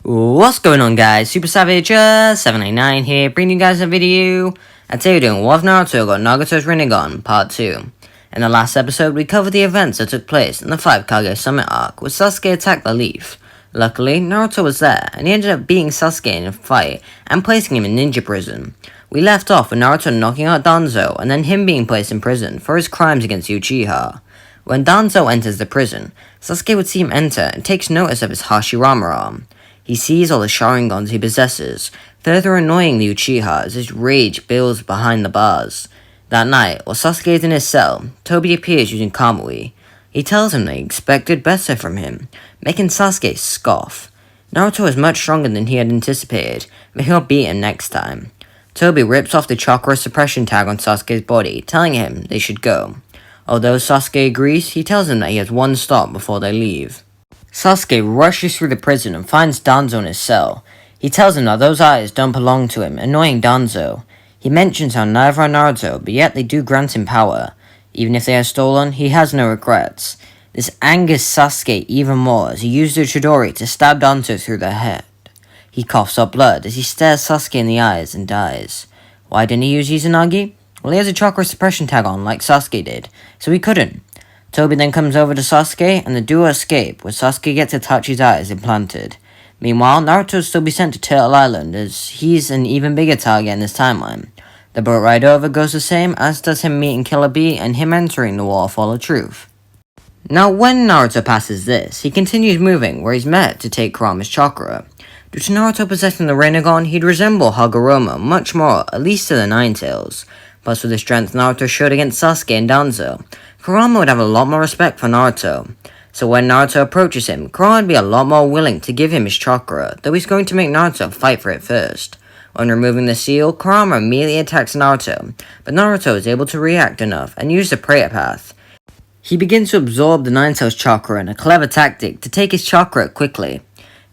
What's going on, guys? Super Savage 789 here, bringing you guys a video. And today we're doing What If Naruto got Nagato's Rinnegan Part 2. In the last episode, we covered the events that took place in the 5 Kage Summit arc, where Sasuke attacked the Leaf. Luckily, Naruto was there, and he ended up beating Sasuke in a fight and placing him in ninja prison. We left off with Naruto knocking out Danzo, and then him being placed in prison for his crimes against Uchiha. When Danzo enters the prison, Sasuke would see him enter and takes notice of his Hashirama arm. He sees all the Sharingans he possesses, further annoying the Uchiha as his rage builds behind the bars. That night, while Sasuke is in his cell, Tobi appears using Kamui. He tells him they expected better from him, making Sasuke scoff. Naruto is much stronger than he had anticipated, but he'll beat him next time. Tobi rips off the chakra suppression tag on Sasuke's body, telling him they should go. Although Sasuke agrees, he tells him that he has one stop before they leave. Sasuke rushes through the prison and finds Danzo in his cell. He tells him that those eyes don't belong to him, annoying Danzo. He mentions how neither are Naruto, but yet they do grant him power. Even if they are stolen, he has no regrets. This angers Sasuke even more as he uses the Chidori to stab Danzo through the head. He coughs up blood as he stares Sasuke in the eyes and dies. Why didn't he use Izanagi? Well, he has a chakra suppression tag on like Sasuke did, so he couldn't. Tobi then comes over to Sasuke, and the duo escape, where Sasuke gets Itachi's eyes implanted. Meanwhile, Naruto will still be sent to Turtle Island, as he's an even bigger target in this timeline. The boat ride over goes the same, as does him meeting Killer Bee and him entering the Waterfall of Truth. Now, when Naruto passes this, he continues moving, where he's met to take Kurama's chakra. Due to Naruto possessing the Rinnegan, he'd resemble Hagoromo much more, at least to the Ninetales. Plus, with the strength Naruto showed against Sasuke and Danzo, Kurama would have a lot more respect for Naruto. So when Naruto approaches him, Kurama would be a lot more willing to give him his chakra, though he's going to make Naruto fight for it first. When removing the seal, Kurama immediately attacks Naruto, but Naruto is able to react enough and use the prayer path. He begins to absorb the Ninetales chakra in a clever tactic to take his chakra quickly.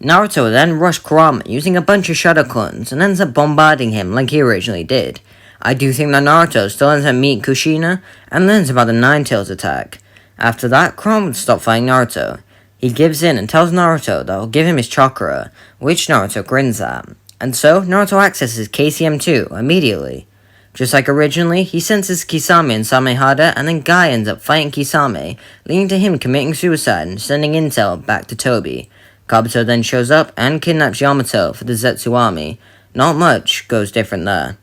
Naruto then rushes Kurama using a bunch of shadow clones and ends up bombarding him like he originally did. I do think that Naruto still ends up meeting Kushina and learns about the Ninetales attack. After that, Kurama would stop fighting Naruto. He gives in and tells Naruto that he'll give him his chakra, which Naruto grins at. And so, Naruto accesses KCM2 immediately. Just like originally, he senses Kisame and Samehada, and then Guy ends up fighting Kisame, leading to him committing suicide and sending intel back to Tobi. Kabuto then shows up and kidnaps Yamato for the Zetsu army. Not much goes different there.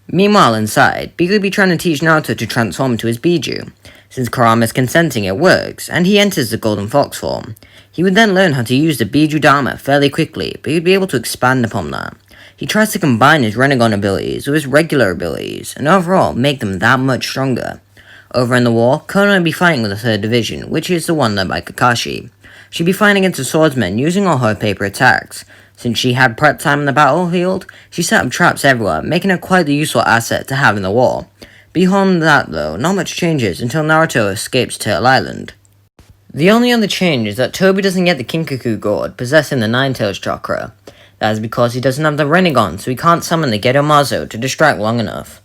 Meanwhile inside, Big would be trying to teach Naruto to transform into his Biju. Since Kurama is consenting, it works, and he enters the Golden Fox form. He would then learn how to use the Biju Dharma fairly quickly, but he'd be able to expand upon that. He tries to combine his Rinnegan abilities with his regular abilities, and overall make them that much stronger. Over in the war, Kono would be fighting with the 3rd Division, which is the one led by Kakashi. She'd be fighting against the swordsmen using all her paper attacks. Since she had prep time in the battlefield, she set up traps everywhere, making her quite the useful asset to have in the war. Beyond that though, not much changes until Naruto escapes Turtle Island. The only other change is that Tobi doesn't get the Kinkaku Gourd, possessing the Ninetales chakra. That is because he doesn't have the Rinnegan, so he can't summon the Gedomazo to distract long enough.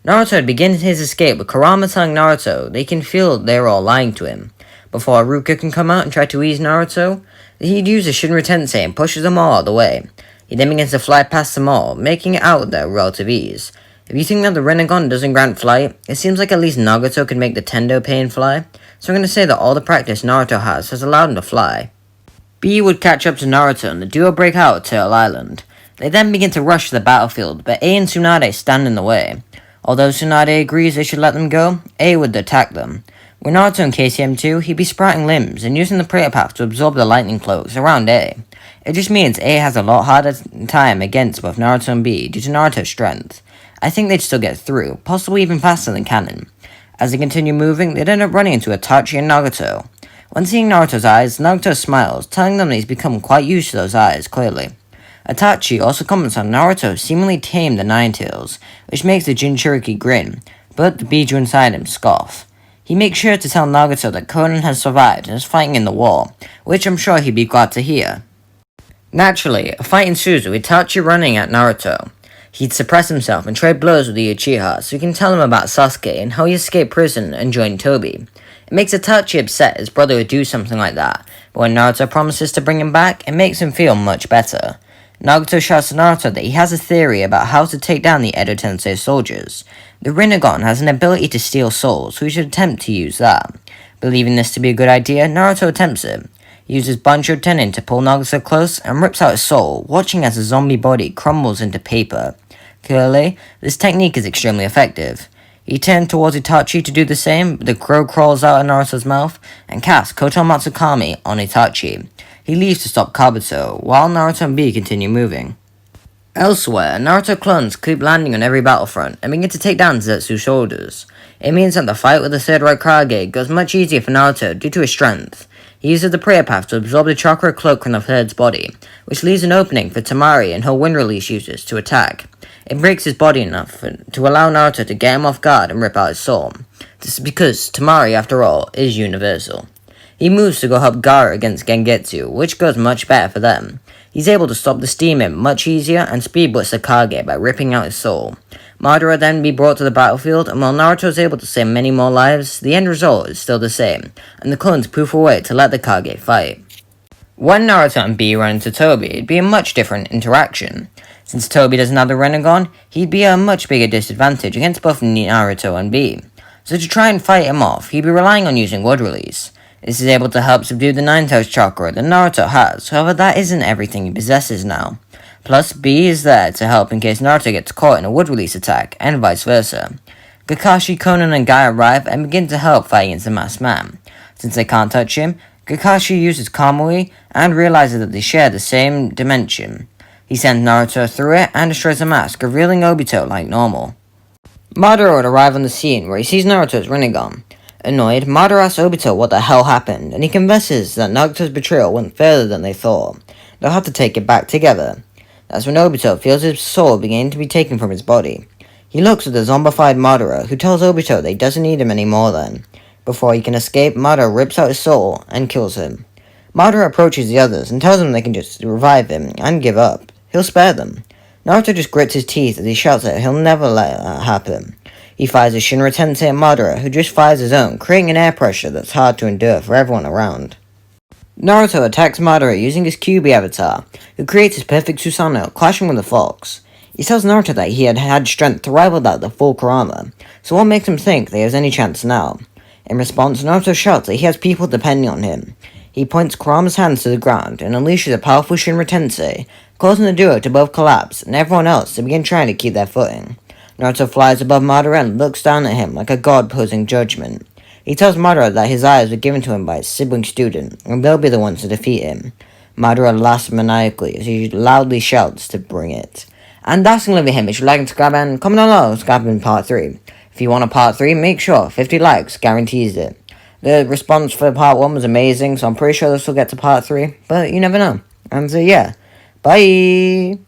Naruto begins his escape with Kurama telling Naruto they can feel they're all lying to him. Before Haruka can come out and try to ease Naruto, he'd use a Shinra Tensei and pushes them all out of the way. He then begins to fly past them all, making it out there with relative ease. If you think that the Rinnegan doesn't grant flight, it seems like at least Nagato could make the Tendo Pain fly, so I'm going to say that all the practice Naruto has allowed him to fly. Bee would catch up to Naruto and the duo break out at Turtle Island. They then begin to rush to the battlefield, but A and Tsunade stand in the way. Although Tsunade agrees they should let them go, A would attack them. With Naruto in KCM2, he'd be sprouting limbs and using the prayer path to absorb the lightning cloaks around A. It just means A has a lot harder time against both Naruto and B due to Naruto's strength. I think they'd still get through, possibly even faster than canon. As they continue moving, they'd end up running into Itachi and Nagato. When seeing Naruto's eyes, Nagato smiles, telling them that he's become quite used to those eyes, clearly. Itachi also comments on Naruto seemingly tamed the Ninetales, which makes the Jinchuriki grin, but the Biju inside him scoff. He makes sure to tell Nagato that Conan has survived and is fighting in the war, which I'm sure he'd be glad to hear. Naturally, a fight ensues with Itachi running at Naruto. He'd suppress himself and trade blows with the Uchiha so he can tell him about Sasuke and how he escaped prison and joined Toby. It makes Itachi upset his brother would do something like that, but when Naruto promises to bring him back, it makes him feel much better. Nagato shouts to Naruto that he has a theory about how to take down the Edo Tensei soldiers. The rinnegan has an ability to steal souls, so he should attempt to use that. Believing this to be a good idea, Naruto attempts it. He uses Bancho Tenin to pull Nagato close and rips out his soul, watching as his zombie body crumbles into paper. Clearly, this technique is extremely effective. He turned towards Itachi to do the same, but the crow crawls out of Naruto's mouth and casts Koto Matsukami on Itachi. He leaves to stop Kabuto, while Naruto and B continue moving. Elsewhere, Naruto clones keep landing on every battlefront and begin to take down Zetsu's shoulders. It means that the fight with the third Raikage goes much easier for Naruto due to his strength. He uses the prayer path to absorb the chakra cloak from the third's body, which leaves an opening for Temari and her wind release users to attack. It breaks his body enough to allow Naruto to get him off guard and rip out his soul. This is because Temari, after all, is universal. He moves to go help Gaara against Gengetsu, which goes much better for them. He's able to stop the steam imp much easier and speed blitz the Kage by ripping out his soul. Madara then be brought to the battlefield, and while Naruto is able to save many more lives, the end result is still the same, and the clones poof away to let the Kage fight. When Naruto and B run into Toby, it'd be a much different interaction. Since Toby doesn't have the Rinnegan, he'd be at a much bigger disadvantage against both Naruto and B. So to try and fight him off, he'd be relying on using Wood Release. This is able to help subdue the Nine-Tails chakra that Naruto has, however that isn't everything he possesses now. Plus, B is there to help in case Naruto gets caught in a Wood Release attack, and vice versa. Kakashi, Konan, and Guy arrive and begin to help fight against the masked man. Since they can't touch him, Kakashi uses Kamui and realizes that they share the same dimension. He sends Naruto through it and destroys the mask, revealing Obito like normal. Madara would arrive on the scene where he sees Naruto's Rinnegan. Annoyed, Madara asks Obito what the hell happened, and he confesses that Nagato's betrayal went further than they thought. They'll have to take it back together. That's when Obito feels his soul beginning to be taken from his body. He looks at the zombified Madara, who tells Obito that he doesn't need him anymore then. Before he can escape, Madara rips out his soul and kills him. Madara approaches the others and tells them they can just revive him and give up. He'll spare them. Naruto just grits his teeth as he shouts that he'll never let that happen. He fires his Shinra Tensei at Madara, who just fires his own, creating an air pressure that's hard to endure for everyone around. Naruto attacks Madara using his Kyuubi avatar, who creates his perfect Susanoo, clashing with the fox. He tells Naruto that he had strength to rival that of the full Kurama, so what makes him think that he has any chance now? In response, Naruto shouts that he has people depending on him. He points Kurama's hands to the ground and unleashes a powerful Shinra Tensei, causing the duo to both collapse and everyone else to begin trying to keep their footing. Naruto flies above Madara and looks down at him like a god posing judgment. He tells Madara that his eyes were given to him by his sibling student, and they'll be the ones to defeat him. Madara laughs maniacally as he loudly shouts to bring it. And that's going to be him. If you like and subscribe and comment down below, subscribe in part 3. If you want a part 3, make sure 50 likes guarantees it. The response for part 1 was amazing, so I'm pretty sure this will get to part 3, but you never know. And so yeah, bye!